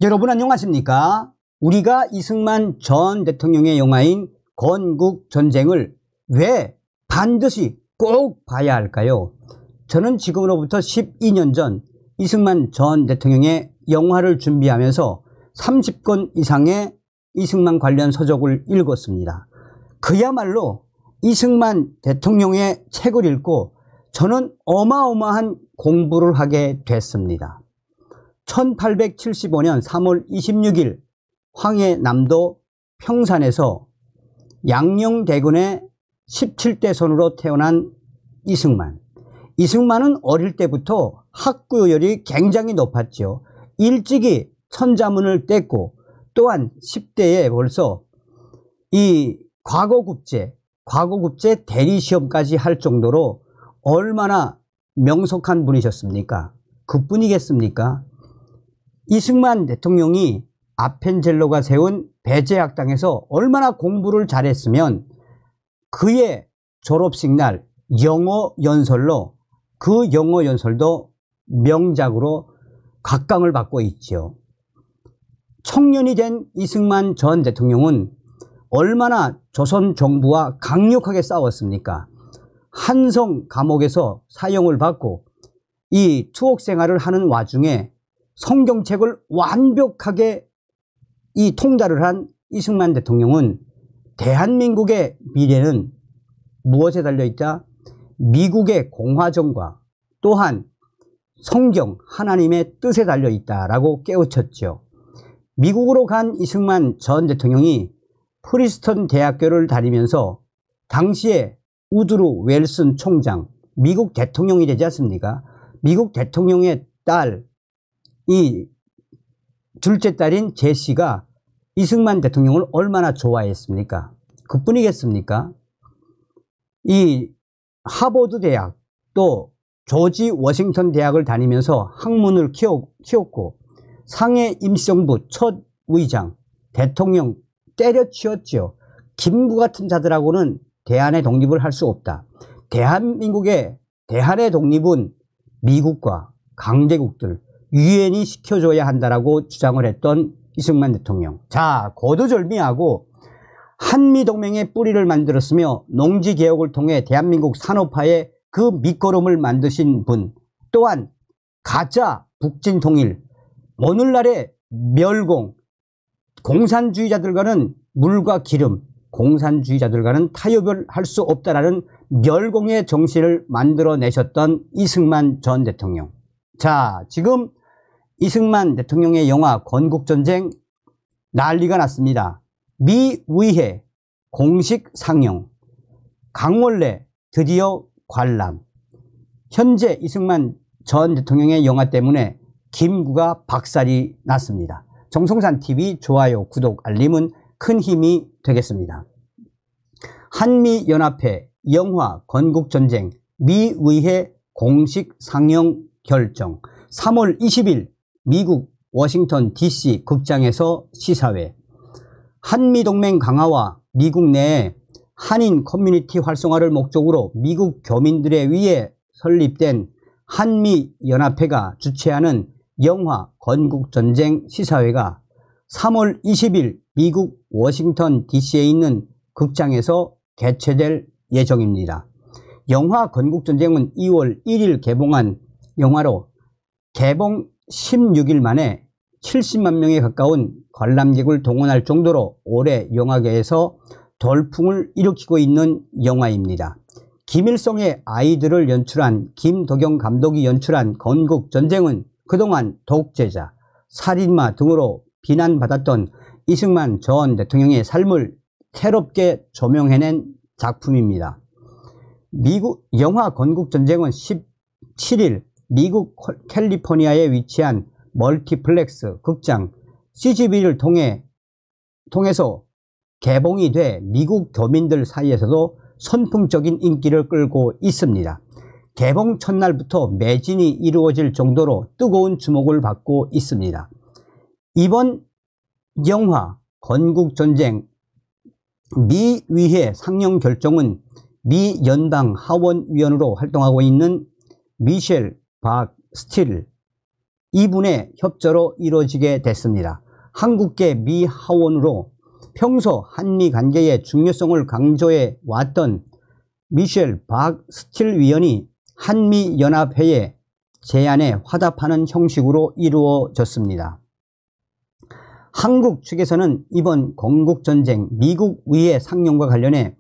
여러분 안녕하십니까? 우리가 이승만 전 대통령의 영화인 건국전쟁을 왜 반드시 꼭 봐야 할까요? 저는 지금으로부터 12년 전 이승만 전 대통령의 영화를 준비하면서 30권 이상의 이승만 관련 서적을 읽었습니다. 그야말로 이승만 대통령의 책을 읽고 저는 어마어마한 공부를 하게 됐습니다. 1875년 3월 26일 황해남도 평산에서 양녕대군의 17대 손으로 태어난 이승만. 이승만은 어릴 때부터 학구열이 굉장히 높았죠. 일찍이 천자문을 뗐고 또한 10대에 벌써 이 과거국제 대리시험까지 할 정도로 얼마나 명석한 분이셨습니까? 그뿐이겠습니까? 이승만 대통령이 아펜젤로가 세운 배제학당에서 얼마나 공부를 잘했으면 그의 졸업식 날 영어 연설로 그 영어 연설도 명작으로 각광을 받고 있죠. 청년이 된 이승만 전 대통령은 얼마나 조선 정부와 강력하게 싸웠습니까? 한성 감옥에서 사형을 받고 이 투옥 생활을 하는 와중에 성경책을 완벽하게 이 통달을 한 이승만 대통령은 대한민국의 미래는 무엇에 달려있다? 미국의 공화정과 또한 성경 하나님의 뜻에 달려있다라고 깨우쳤죠. 미국으로 간 이승만 전 대통령이 프리스턴 대학교를 다니면서 당시에 우드로 웰슨 총장, 미국 대통령이 되지 않습니까? 미국 대통령의 딸, 이 둘째 딸인 제시가 이승만 대통령을 얼마나 좋아했습니까? 그뿐이겠습니까? 이 하버드 대학 또 조지 워싱턴 대학을 다니면서 학문을 키웠고 상해 임시정부 첫 의장, 대통령 때려치웠죠. 김구 같은 자들하고는 대한의 독립을 할 수 없다. 대한민국의 대한의 독립은 미국과 강대국들 유엔이 시켜줘야 한다라고 주장을 했던 이승만 대통령. 자, 거두절미하고 한미동맹의 뿌리를 만들었으며 농지개혁을 통해 대한민국 산업화의 그 밑거름을 만드신 분, 또한 가짜 북진통일, 오늘날의 멸공, 공산주의자들과는 물과 기름, 공산주의자들과는 타협을 할 수 없다라는 멸공의 정신을 만들어내셨던 이승만 전 대통령. 자, 지금 이승만 대통령의 영화 건국전쟁 난리가 났습니다. 미의회 공식 상영, 강원래 드디어 관람. 현재 이승만 전 대통령의 영화 때문에 김구가 박살이 났습니다. 정성산TV 좋아요, 구독, 알림은 큰 힘이 되겠습니다. 한미연합회 영화 건국전쟁 미의회 공식 상영 결정. 3월 20일 미국 워싱턴 DC 극장에서 시사회. 한미동맹 강화와 미국 내에 한인 커뮤니티 활성화를 목적으로 미국 교민들에 의해 설립된 한미연합회가 주최하는 영화 건국전쟁 시사회가 3월 20일 미국 워싱턴 DC에 있는 극장에서 개최될 예정입니다. 영화 건국전쟁은 2월 1일 개봉한 영화로 개봉 16일 만에 70만 명에 가까운 관람객을 동원할 정도로 올해 영화계에서 돌풍을 일으키고 있는 영화입니다. 김일성의 아이들을 연출한 김덕영 감독이 연출한 건국전쟁은 그동안 독재자, 살인마 등으로 비난받았던 이승만 전 대통령의 삶을 새롭게 조명해낸 작품입니다. 미국 영화 건국전쟁은 17일 미국 캘리포니아에 위치한 멀티플렉스 극장 CGV를 통해서 개봉이 돼 미국 교민들 사이에서도 선풍적인 인기를 끌고 있습니다. 개봉 첫날부터 매진이 이루어질 정도로 뜨거운 주목을 받고 있습니다. 이번 영화 건국전쟁 미의회 상영 결정은 미 연방 하원위원으로 활동하고 있는 미셸 박 스틸 이분의 협조로 이루어지게 됐습니다. 한국계 미 하원으로 평소 한미 관계의 중요성을 강조해 왔던 미셸 박스틸 위원이 한미연합회의 제안에 화답하는 형식으로 이루어졌습니다. 한국 측에서는 이번 건국전쟁 미국 위해 상용과 관련해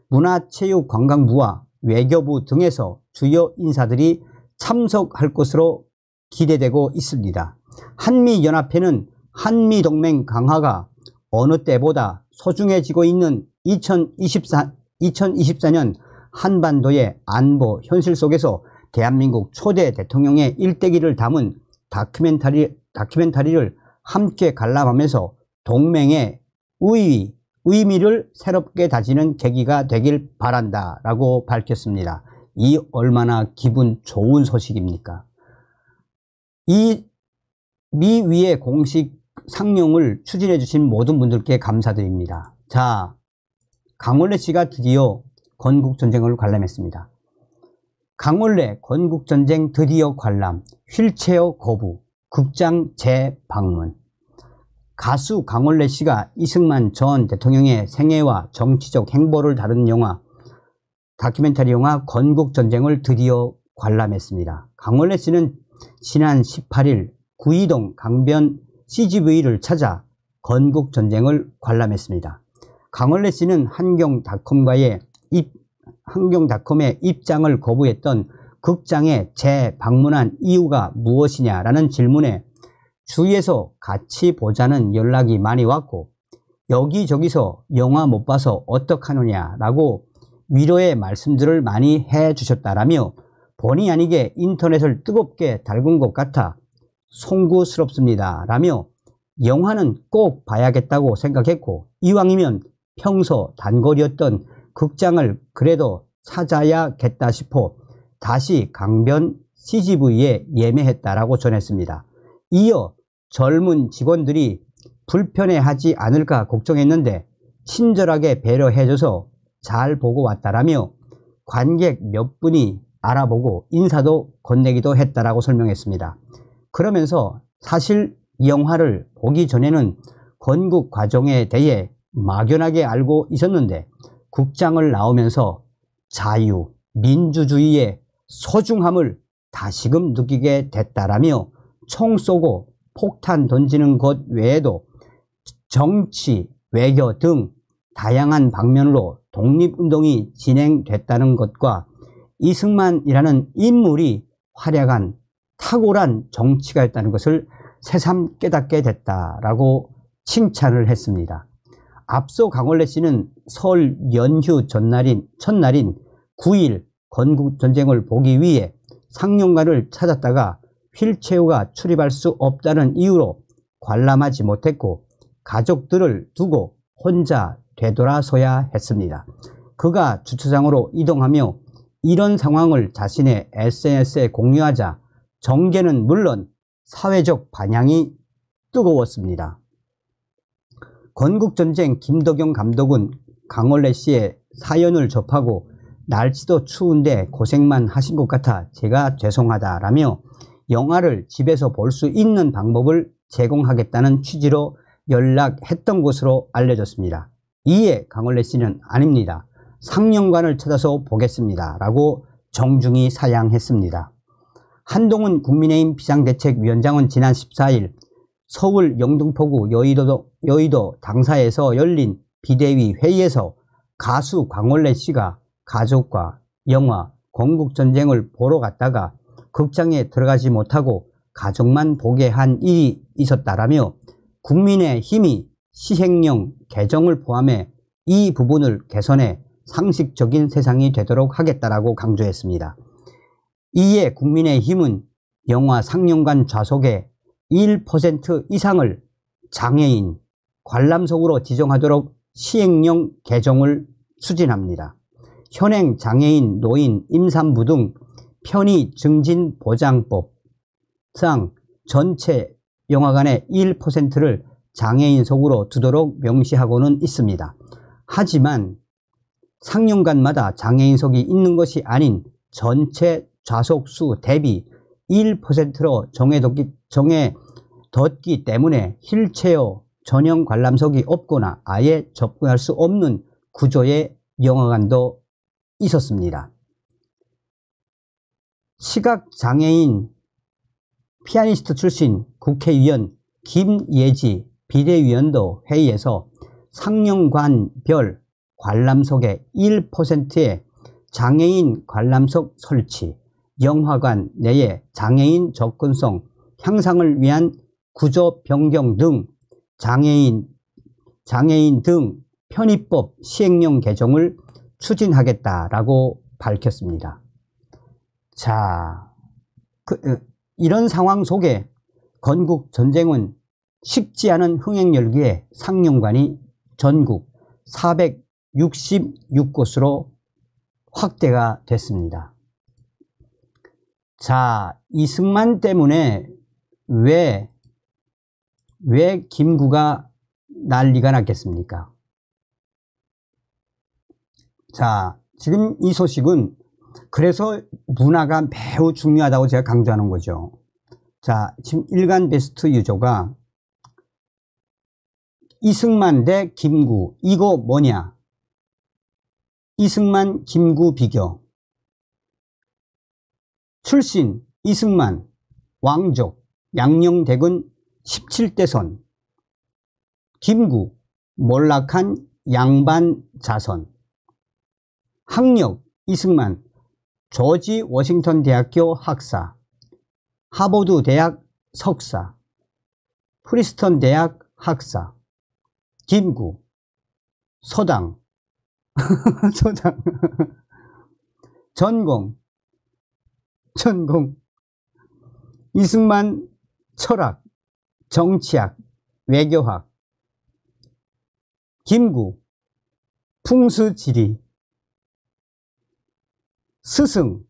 문화체육관광부와 외교부 등에서 주요 인사들이 참석할 것으로 기대되고 있습니다. 한미연합회는 한미동맹 강화가 어느 때보다 소중해지고 있는 2024년 한반도의 안보 현실 속에서 대한민국 초대 대통령의 일대기를 담은 다큐멘터리를 함께 관람하면서 동맹의 의미를 새롭게 다지는 계기가 되길 바란다 라고 밝혔습니다. 이 얼마나 기분 좋은 소식입니까? 이 미 위의 공식 상용을 추진해 주신 모든 분들께 감사드립니다. 자, 강원래 씨가 드디어 건국전쟁을 관람했습니다. 강원래 건국전쟁 드디어 관람, 휠체어 거부, 극장 재방문. 가수 강원래 씨가 이승만 전 대통령의 생애와 정치적 행보를 다룬 다큐멘터리 영화 건국전쟁을 드디어 관람했습니다. 강원래 씨는 지난 18일 구이동 강변 CGV를 찾아 건국전쟁을 관람했습니다. 강원래 씨는 한경닷컴의 입장을 거부했던 극장에 재방문한 이유가 무엇이냐라는 질문에 주위에서 같이 보자는 연락이 많이 왔고 여기저기서 영화 못 봐서 어떡하느냐라고 위로의 말씀들을 많이 해주셨다라며 본의 아니게 인터넷을 뜨겁게 달군 것 같아 송구스럽습니다 라며 영화는 꼭 봐야겠다고 생각했고 이왕이면 평소 단거리였던 극장을 그래도 찾아야겠다 싶어 다시 강변 CGV에 예매했다라고 전했습니다. 이어 젊은 직원들이 불편해하지 않을까 걱정했는데 친절하게 배려해줘서 잘 보고 왔다라며 관객 몇 분이 알아보고 인사도 건네기도 했다라고 설명했습니다. 그러면서 사실 이 영화를 보기 전에는 건국 과정에 대해 막연하게 알고 있었는데 국장을 나오면서 자유, 민주주의의 소중함을 다시금 느끼게 됐다라며 총 쏘고 폭탄 던지는 것 외에도 정치, 외교 등 다양한 방면으로 독립운동이 진행됐다는 것과 이승만이라는 인물이 활약한 탁월한 정치가 있다는 것을 새삼 깨닫게 됐다라고 칭찬을 했습니다. 앞서 강원래 씨는 설 연휴 첫날인 9일 건국전쟁을 보기 위해 상영관을 찾았다가 휠체어가 출입할 수 없다는 이유로 관람하지 못했고 가족들을 두고 혼자 되돌아서야 했습니다. 그가 주차장으로 이동하며 이런 상황을 자신의 SNS에 공유하자 정계는 물론 사회적 반향이 뜨거웠습니다. 건국전쟁 김덕영 감독은 강원래 씨의 사연을 접하고 날씨도 추운데 고생만 하신 것 같아 제가 죄송하다라며 영화를 집에서 볼 수 있는 방법을 제공하겠다는 취지로 연락했던 것으로 알려졌습니다. 이에 강원래 씨는 아닙니다. 상영관을 찾아서 보겠습니다 라고 정중히 사양했습니다. 한동훈 국민의힘 비상대책위원장은 지난 14일 서울 영등포구 여의도 당사에서 열린 비대위 회의에서 가수 강원래 씨가 가족과 영화 건국전쟁을 보러 갔다가 극장에 들어가지 못하고 가족만 보게 한 일이 있었다라며 국민의힘이 시행령 개정을 포함해 이 부분을 개선해 상식적인 세상이 되도록 하겠다라고 강조했습니다. 이에 국민의힘은 영화 상영관 좌석의 1% 이상을 장애인 관람석으로 지정하도록 시행령 개정을 추진합니다. 현행 장애인, 노인, 임산부 등 편의 증진 보장법상 전체 영화관의 1%를 장애인석으로 두도록 명시하고는 있습니다. 하지만 상영관마다 장애인석이 있는 것이 아닌 전체 좌석수 대비 1%로 정해뒀기 때문에 휠체어 전용 관람석이 없거나 아예 접근할 수 없는 구조의 영화관도 있었습니다. 시각장애인 피아니스트 출신 국회의원 김예지 비대위원도 회의에서 상영관별 관람석의 1%의 장애인 관람석 설치, 영화관 내에 장애인 접근성 향상을 위한 구조 변경 등 장애인 등 편의법 시행령 개정을 추진하겠다라고 밝혔습니다. 자, 이런 상황 속에 건국 전쟁은 식지 않은 흥행 열기에 상영관이 전국 466곳으로 확대가 됐습니다. 자, 이승만 때문에 왜 김구가 난리가 났겠습니까? 자, 지금 이 소식은 그래서 문화가 매우 중요하다고 제가 강조하는 거죠. 자, 지금 일간 베스트 유저가 이승만 대 김구, 이거 뭐냐? 이승만 김구 비교. 출신 이승만 왕족 양녕대군 17대선, 김구 몰락한 양반 자손. 학력 이승만 조지 워싱턴 대학교 학사, 하버드 대학 석사, 프리스턴 대학 학사. 김구 서당 서당. 전공 이승만 철학, 정치학, 외교학. 김구 풍수지리. 스승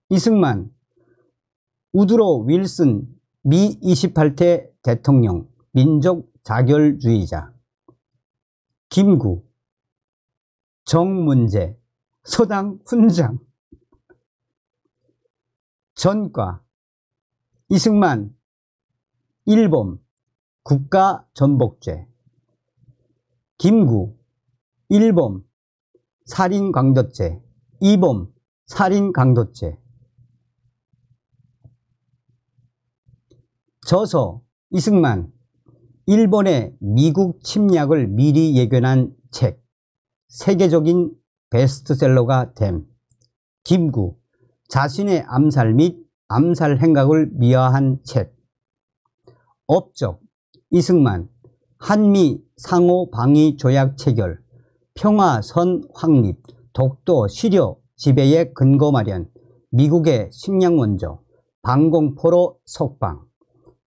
이승만 우드로 윌슨 미 28대 대통령, 민족 자결주의자. 김구 정문제, 서당 훈장. 전과 이승만 1범 국가전복죄. 김구 1범 살인강도죄, 2범 살인강도죄. 저서 이승만 일본의 미국 침략을 미리 예견한 책, 세계적인 베스트셀러가 됨. 김구 자신의 암살 및 암살 행각을 미화한 책. 업적 이승만 한미 상호 방위 조약 체결, 평화선 확립, 독도 시려 지배의 근거 마련, 미국의 식량 원조, 방공포로 석방,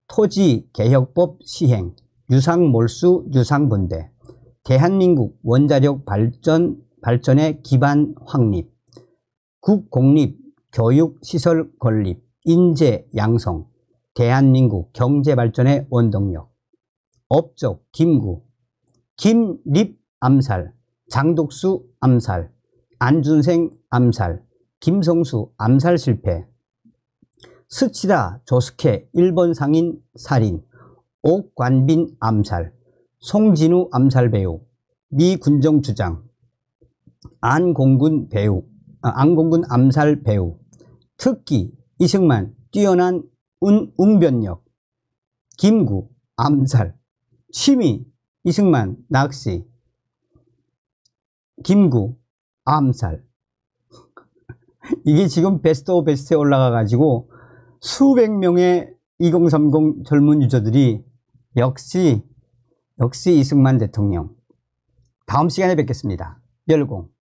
토지개혁법 시행, 유상몰수 유상분배, 대한민국 원자력 발전의 기반 확립, 국공립 교육시설 건립, 인재 양성, 대한민국 경제발전의 원동력. 업적 김구 김립 암살, 장독수 암살, 안준생 암살, 김성수 암살 실패, 스치다 조스케 일본 상인 살인, 옥관빈 암살, 송진우 암살 배우, 미 군정 주장, 안공군 암살 배우. 특기 이승만 뛰어난 웅변력. 김구 암살. 취미 이승만 낚시. 김구 암살. 이게 지금 베스트 오브 베스트에 올라가 가지고 수백 명의 2030 젊은 유저들이 역시 이승만 대통령. 다음 시간에 뵙겠습니다. 열공.